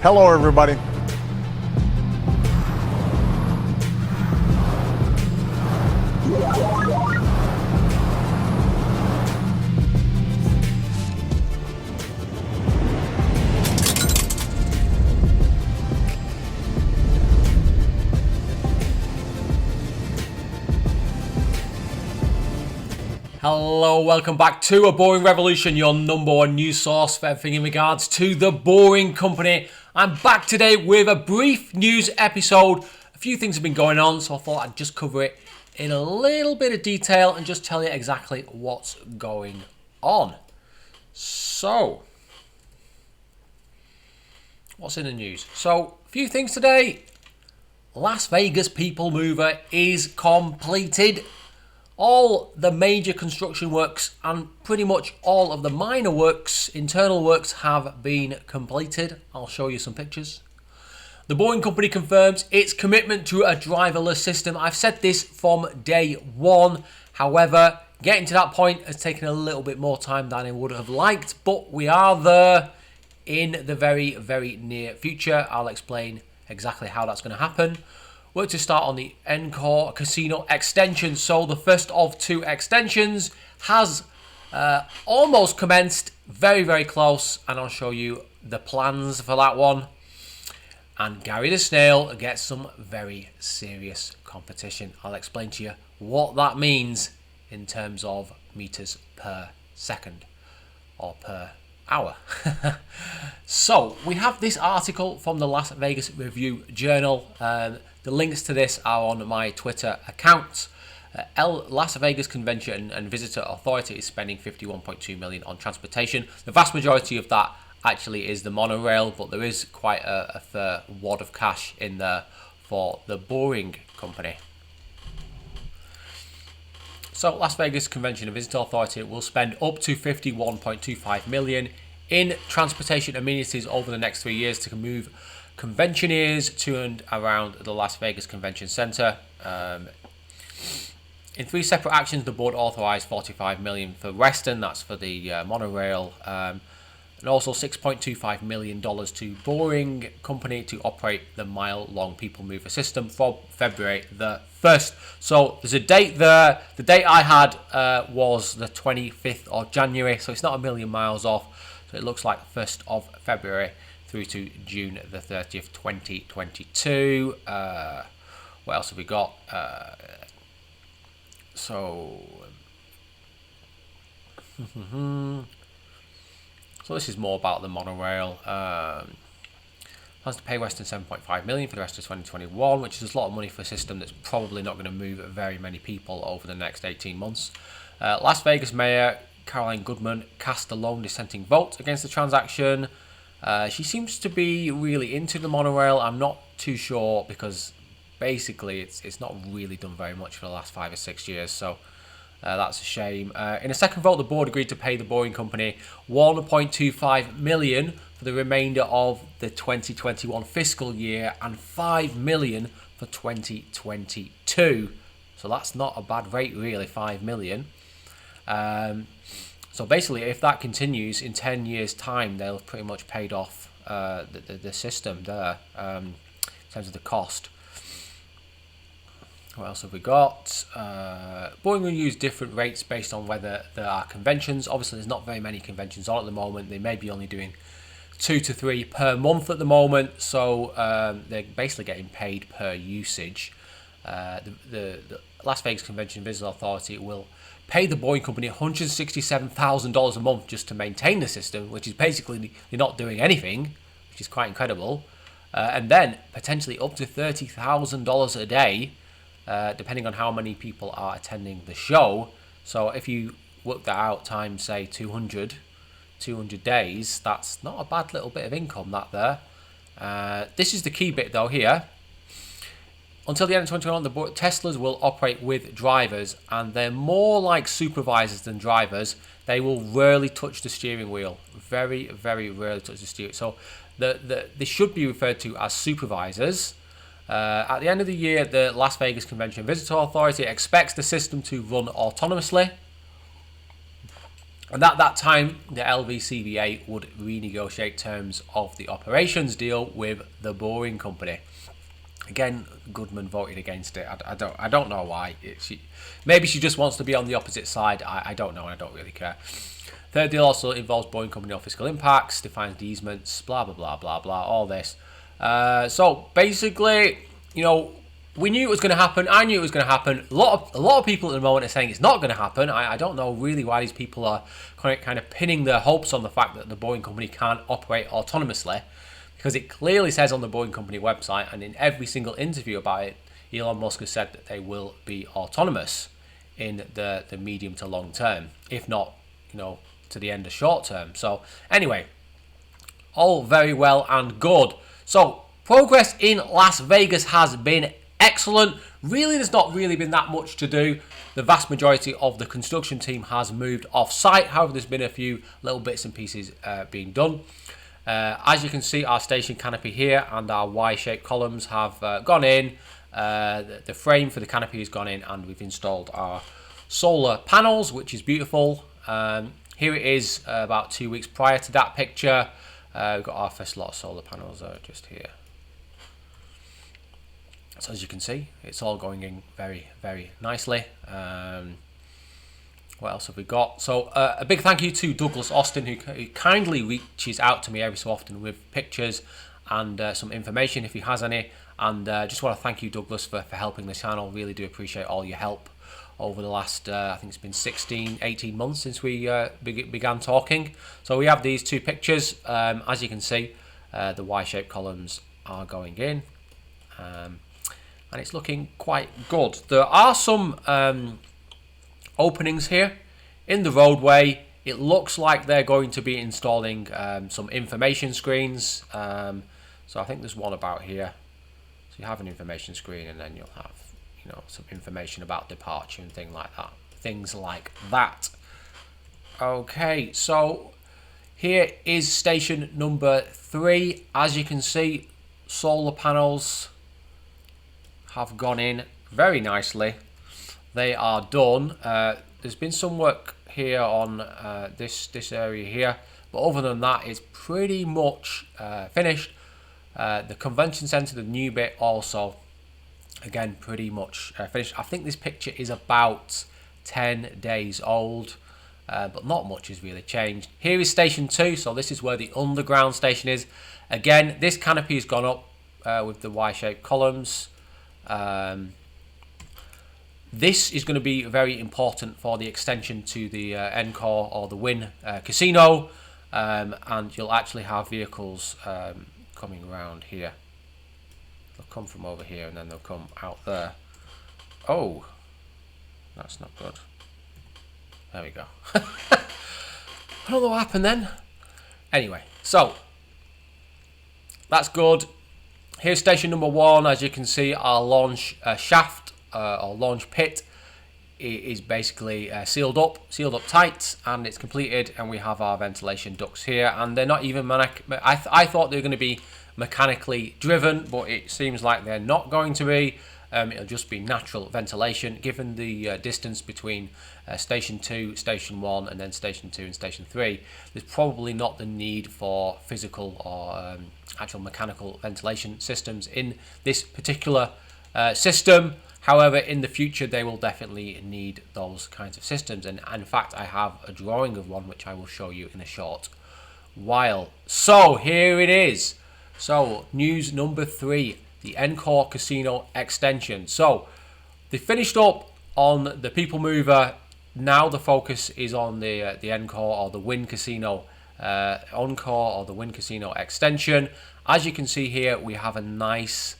Hello, everybody. Hello, welcome back to A Boring Revolution, your number one news source for everything in regards to The Boring Company. I'm back today with a brief news episode. A few things have been going on, so I thought I'd just cover it in a little bit of detail and just tell you exactly what's going on. So, what's in the news? So, a few things today. Las Vegas People Mover is completed. All the major construction works and pretty much all of the minor works, internal works, have been completed. I'll show you some pictures. The Boring Company confirms its commitment to a driverless system. I've said this from day one. However, getting to that point has taken a little bit more time than I would have liked, but we are there in the very, very near future. I'll explain exactly how that's going to happen. Work to start on the Encore Casino extension. So the first of two extensions has almost commenced, very, very close, and I'll show you the plans for that one. And Gary the Snail gets some very serious competition. I'll explain to you what that means in terms of meters per second or per hour. So we have this article from the Las Vegas Review Journal. The links to this are on my Twitter account. Las Vegas Convention and Visitor Authority is spending $51.2 million on transportation. The vast majority of that actually is the monorail, but there is quite a fair wad of cash in there for the Boring Company. So Las Vegas Convention and Visitor Authority will spend up to $51.25 million in transportation amenities over the next 3 years to move conventioneers to and around the Las Vegas Convention Center. In three separate actions, the board authorized $45 million for Western, that's for the monorail, and also $6.25 million to Boring Company to operate the mile-long people mover system from February the 1st. So there's a date there. The date I had was the 25th of January, so it's not a million miles off. So it looks like 1st of February through to June the 30th, 2022. What else have we got? So this is more about the monorail. Plans to pay Western $7.5 million for the rest of 2021, which is a lot of money for a system that's probably not going to move very many people over the next 18 months. Las Vegas Mayor Caroline Goodman cast a lone dissenting vote against the transaction. She seems to be really into the monorail. I'm not too sure because basically it's not really done very much for the last 5 or 6 years. So that's a shame. In a second vote, the board agreed to pay the Boring Company $1.25 million for the remainder of the 2021 fiscal year and $5 million for 2022. So that's not a bad rate, really, $5 million. So basically, if that continues in 10 years' time, they'll have pretty much paid off the system there in terms of the cost. What else have we got? Boring will use different rates based on whether there are conventions. Obviously, there's not very many conventions on at the moment. They may be only doing 2 to 3 per month at the moment. So they're basically getting paid per usage. The Las Vegas Convention and Visitor Authority will pay the Boring Company $167,000 a month just to maintain the system, which is basically they're not doing anything, which is quite incredible. And then potentially up to $30,000 a day, depending on how many people are attending the show. So if you work that out times, say, 200 days, that's not a bad little bit of income, that there. This is the key bit, though, here. Until the end of 2021, the Teslas will operate with drivers, and they're more like supervisors than drivers. They will rarely touch the steering wheel. Very, very rarely touch the steering. So they should be referred to as supervisors. At the end of the year, the Las Vegas Convention and Visitor Authority expects the system to run autonomously. And at that time, the LVCVA would renegotiate terms of the operations deal with the Boring Company. Again, Goodman voted against it. I don't know why. Maybe she just wants to be on the opposite side. I don't know. I don't really care. Third deal also involves Boring Company fiscal impacts, defines the easements, blah blah blah blah blah. All this. So basically, we knew it was going to happen. I knew it was going to happen. A lot of people at the moment are saying it's not going to happen. I don't know really why these people are kind of pinning their hopes on the fact that the Boring Company can't operate autonomously, because it clearly says on the Boring Company website and in every single interview about it, Elon Musk has said that they will be autonomous in the medium to long term, if not, to the end of short term. So anyway, all very well and good. So progress in Las Vegas has been excellent. Really, there's not really been that much to do. The vast majority of the construction team has moved off site. However, there's been a few little bits and pieces being done. As you can see, our station canopy here and our Y-shaped columns have gone in. The frame for the canopy has gone in, and we've installed our solar panels, which is beautiful. Here it is about 2 weeks prior to that picture. We've got our first lot of solar panels just here. So as you can see, it's all going in very, very nicely. What else have we got? So a big thank you to Douglas Austin, who kindly reaches out to me every so often with pictures and some information if he has any. And just want to thank you, Douglas, for helping the channel. Really do appreciate all your help over the last, I think it's been 16, 18 months since we began talking. So we have these two pictures. As you can see, the Y-shaped columns are going in. And it's looking quite good. There are some openings here in the roadway. It looks like they're going to be installing some information screens. So I think there's one about here. So you have an information screen, and then you'll have some information about departure and things like that. Okay, so here is station number 3. As you can see, solar panels have gone in very nicely. They are done. There's been some work here on this area here, but other than that, it's pretty much finished. The convention center, the new bit, also again pretty much finished. I think this picture is about 10 days old, but not much has really changed. Here is station 2, so this is where the underground station is. Again, this canopy has gone up with the Y-shaped columns. This is going to be very important for the extension to the Encore or the Wynn casino, and you'll actually have vehicles coming around here. They'll come from over here and then they'll come out there. Oh, that's not good. There we go. I don't know what happened then. Anyway, so that's good. Here's station number 1. As you can see, our launch shaft or launch pit is basically sealed up tight, and it's completed. And we have our ventilation ducts here, and they're not even I thought they were going to be mechanically driven, but it seems like they're not going to be. It'll just be natural ventilation, given the distance between station 2, station 1, and then station 2 and station 3. There's probably not the need for physical or actual mechanical ventilation systems in this particular system. However, in the future, they will definitely need those kinds of systems. And in fact, I have a drawing of one, which I will show you in a short while. So here it is. So news number 3. The Encore Casino extension. So they finished up on the People Mover. Now the focus is on the Encore or the Wynn Casino Encore or the Wynn Casino extension. As you can see here, we have a nice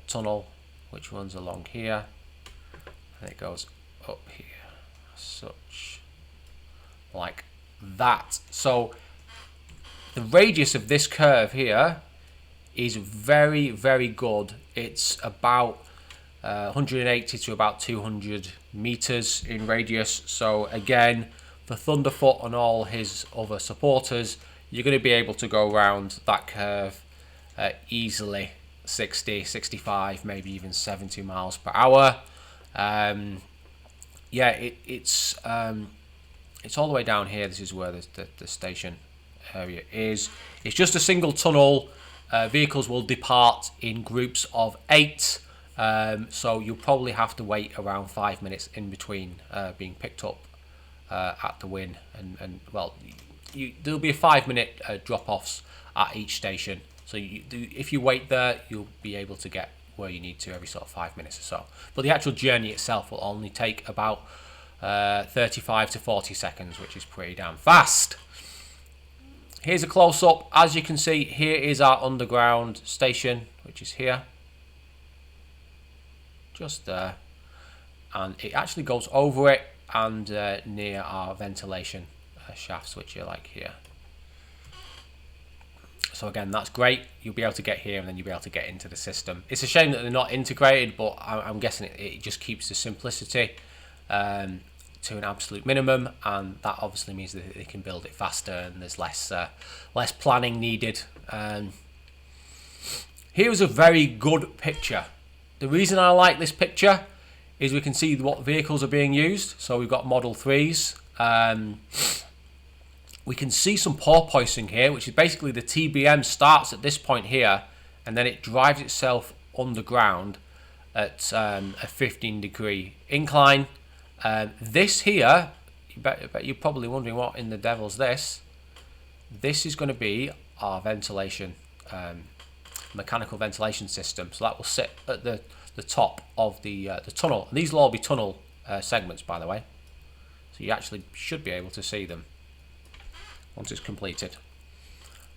tunnel which runs along here, and it goes up here, such like that. So the radius of this curve here is very, very good. It's about 180 to about 200 meters in radius. So again, for Thunderfoot and all his other supporters, you're going to be able to go around that curve easily 60, 65, maybe even 70 miles per hour. Yeah, it's it's all the way down here. This is where the station area is. It's just a single tunnel. Vehicles will depart in groups of 8. So you'll probably have to wait around 5 minutes in between being picked up at the win, and well, there'll be a 5-minute drop-offs at each station. So if you wait there, you'll be able to get where you need to every sort of 5 minutes or so. But the actual journey itself will only take about 35 to 40 seconds, which is pretty damn fast. Here's a close-up. As you can see, here is our underground station, which is here. Just there. And it actually goes over it and near our ventilation shafts, which are like here. So again, that's great. You'll be able to get here and then you'll be able to get into the system. It's a shame that they're not integrated, but I'm guessing it just keeps the simplicity to an absolute minimum, and that obviously means that they can build it faster and there's less planning needed. Here's a very good picture. The reason I like this picture is we can see what vehicles are being used. So we've got Model 3s. We can see some porpoising here, which is basically the TBM starts at this point here, and then it drives itself underground at a 15-degree incline. This here, I bet you're probably wondering what in the devil's this. This is going to be our ventilation, mechanical ventilation system. So that will sit at the top of the tunnel. And these will all be tunnel segments, by the way. So you actually should be able to see them once it's completed.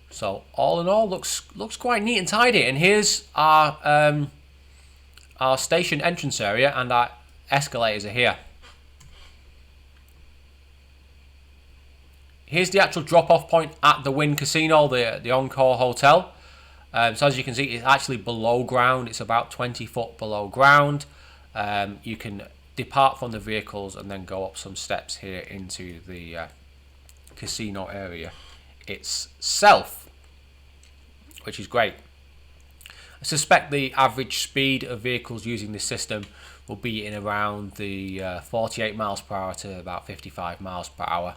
So all in all, looks quite neat and tidy. And here's our station entrance area, and our escalators are here. Here's the actual drop-off point at the Wynn Casino, the Encore Hotel. So as you can see, it's actually below ground. It's about 20 foot below ground. You can depart from the vehicles and then go up some steps here into the casino area itself, which is great. I suspect the average speed of vehicles using this system will be in around the 48 miles per hour to about 55 miles per hour.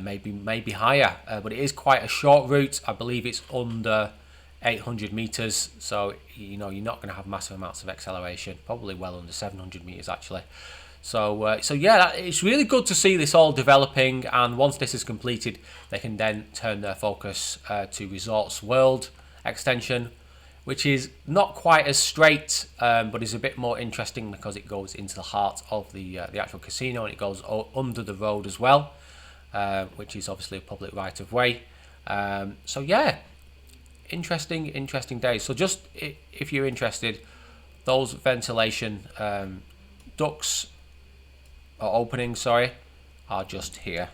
Maybe higher, but it is quite a short route. I believe it's under 800 meters, so you're not going to have massive amounts of acceleration. Probably well under 700 meters actually. So yeah, it's really good to see this all developing. And once this is completed, they can then turn their focus to Resorts World extension, which is not quite as straight, but is a bit more interesting because it goes into the heart of the actual casino, and it goes under the road as well. Which is obviously a public right of way. So yeah, interesting days. So just if you're interested, those ventilation ducts or openings, sorry, are just here.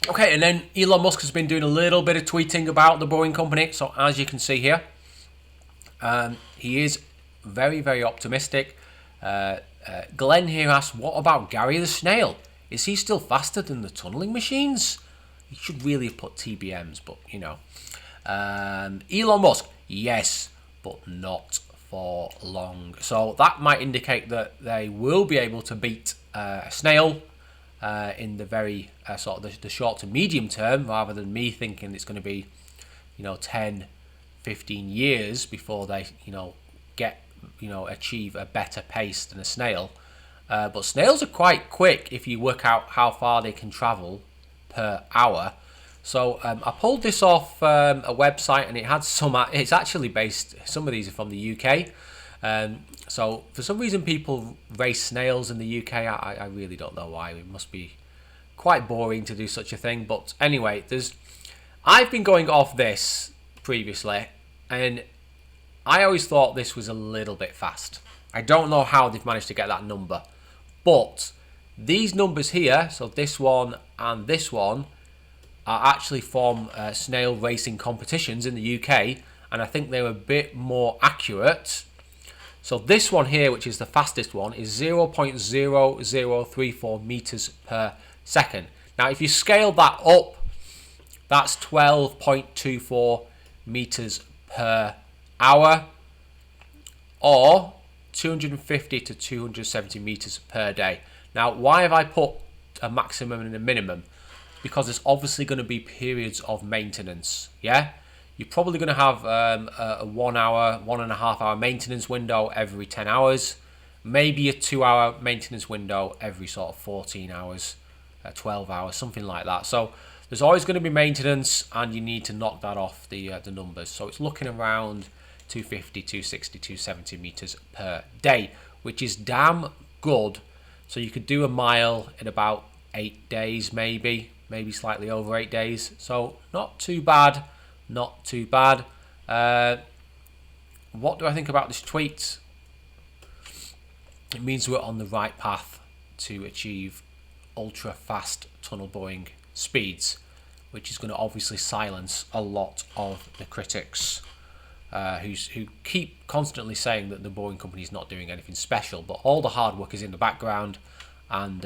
Okay, and then Elon Musk has been doing a little bit of tweeting about the Boeing company. So as you can see here, he is very, very optimistic. Glenn here asks, what about Gary the Snail? Is he still faster than the tunneling machines? He should really have put TBMs, but you know. Elon Musk, yes, but not for long. So that might indicate that they will be able to beat Snail in the very sort of the short to medium term, rather than me thinking it's going to be 10, 15 years before they achieve a better pace than a snail. But snails are quite quick if you work out how far they can travel per hour. So I pulled this off a website, and it had it's actually based, some of these are from the UK. So for some reason people race snails in the UK. I really don't know why. It must be quite boring to do such a thing. But anyway, I've been going off this previously, and I always thought this was a little bit fast. I don't know how they've managed to get that number. But these numbers here, so this one and this one, are actually from snail racing competitions in the UK. And I think they're a bit more accurate. So this one here, which is the fastest one, is 0.0034 meters per second. Now, if you scale that up, that's 12.24 meters per hour, or 250 to 270 meters per day. Now, why have I put a maximum and a minimum? Because there's obviously going to be periods of maintenance. Yeah, you're probably going to have a 1 hour, 1.5 hour maintenance window every 10 hours, maybe a 2 hour maintenance window every sort of 14 hours, 12 hours, something like that. So there's always going to be maintenance, and you need to knock that off the numbers. So it's looking around 250, 260, 270 meters per day, which is damn good. So you could do a mile in about 8 days, maybe slightly over 8 days. So not too bad, not too bad. What do I think about this tweet? It means we're on the right path to achieve ultra fast tunnel boring speeds, which is going to obviously silence a lot of the critics who keep constantly saying that the Boring Company is not doing anything special, but all the hard work is in the background, and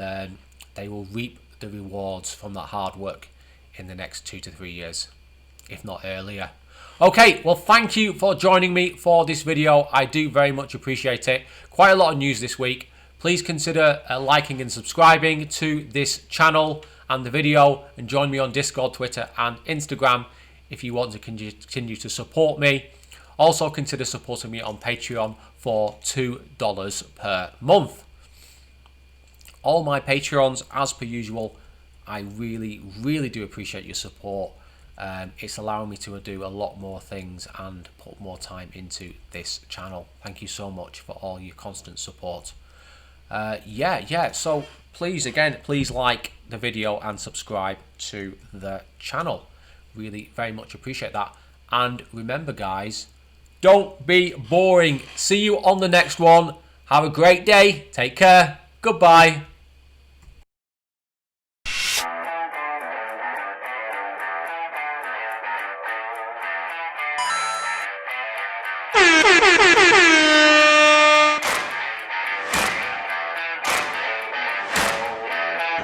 they will reap the rewards from that hard work in the next 2 to 3 years, if not earlier. Okay, well, thank you for joining me for this video. I do very much appreciate it. Quite a lot of news this week. Please consider liking and subscribing to this channel and the video, and join me on Discord, Twitter and Instagram if you want to continue to support me. Also consider supporting me on Patreon for $2 per month. All my Patreons, as per usual, I really, really do appreciate your support. It's allowing me to do a lot more things and put more time into this channel. Thank you so much for all your constant support. So please like the video and subscribe to the channel. Really very much appreciate that. And remember, guys, don't be boring. See you on the next one. Have a great day. Take care. Goodbye.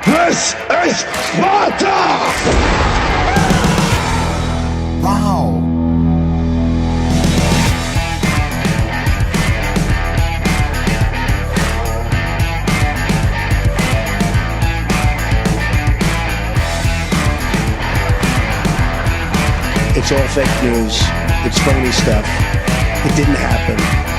This is Sparta! Wow. It's all fake news. It's phony stuff. It didn't happen.